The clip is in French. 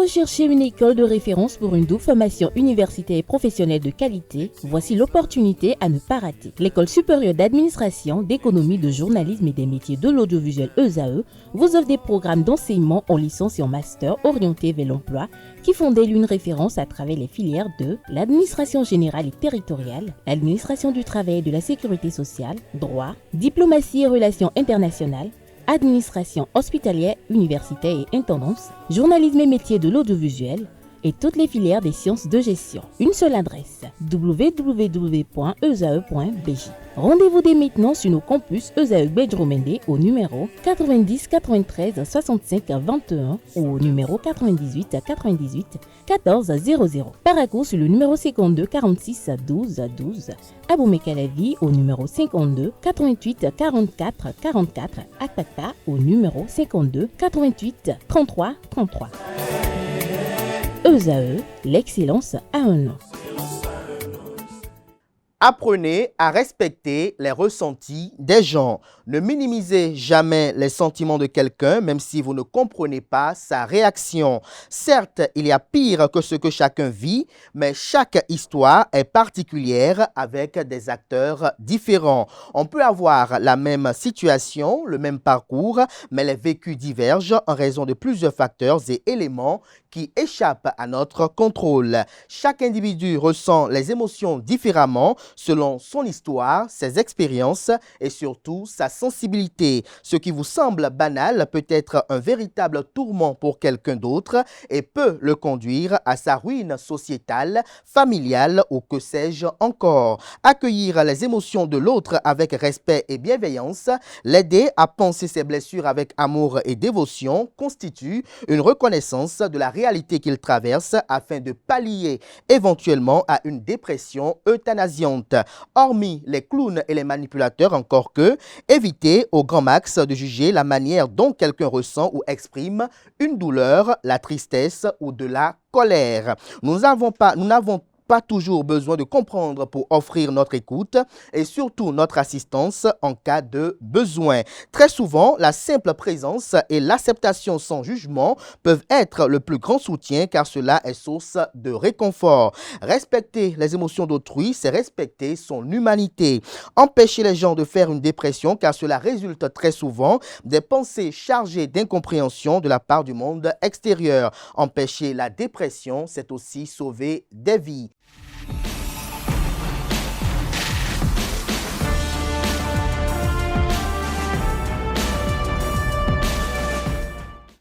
Vous recherchez une école de référence pour une double formation universitaire et professionnelle de qualité? Voici l'opportunité à ne pas rater. L'École supérieure d'administration, d'économie, de journalisme et des métiers de l'audiovisuel ESAE vous offre des programmes d'enseignement en licence et en master orientés vers l'emploi qui font d'elle une référence à travers les filières de l'administration générale et territoriale, l'administration du travail et de la sécurité sociale, droit, diplomatie et relations internationales, administration hospitalière, universitaire et intendance, journalisme et métiers de l'audiovisuel et toutes les filières des sciences de gestion. Une seule adresse, www.esae.bj. Rendez-vous dès maintenant sur nos campus ESAE Bedjromende au numéro 90 93 65 21 ou au numéro 98 98 14 00. Paracourt sur le numéro 52 46 12 12. Aboumé-Calavi au numéro 52 88 44 44. Akpaka au numéro 52 88 33 33. ESAE, l'excellence a un nom. Apprenez à respecter les ressentis des gens. Ne minimisez jamais les sentiments de quelqu'un, même si vous ne comprenez pas sa réaction. Certes, il y a pire que ce que chacun vit, mais chaque histoire est particulière avec des acteurs différents. On peut avoir la même situation, le même parcours, mais les vécus divergent en raison de plusieurs facteurs et éléments qui échappent à notre contrôle. Chaque individu ressent les émotions différemment selon son histoire, ses expériences et surtout sa sensibilité. Ce qui vous semble banal peut être un véritable tourment pour quelqu'un d'autre et peut le conduire à sa ruine sociétale, familiale ou que sais-je encore. Accueillir les émotions de l'autre avec respect et bienveillance, l'aider à penser ses blessures avec amour et dévotion constitue une reconnaissance de la réalité qu'il traverse afin de pallier éventuellement à une dépression euthanasiante. Hormis les clowns et les manipulateurs encore que, évitez au grand max de juger la manière dont quelqu'un ressent ou exprime une douleur, la tristesse ou de la colère. Nous n'avons pas toujours besoin de comprendre pour offrir notre écoute et surtout notre assistance en cas de besoin. Très souvent, la simple présence et l'acceptation sans jugement peuvent être le plus grand soutien car cela est source de réconfort. Respecter les émotions d'autrui, c'est respecter son humanité. Empêcher les gens de faire une dépression car cela résulte très souvent des pensées chargées d'incompréhension de la part du monde extérieur. Empêcher la dépression, c'est aussi sauver des vies.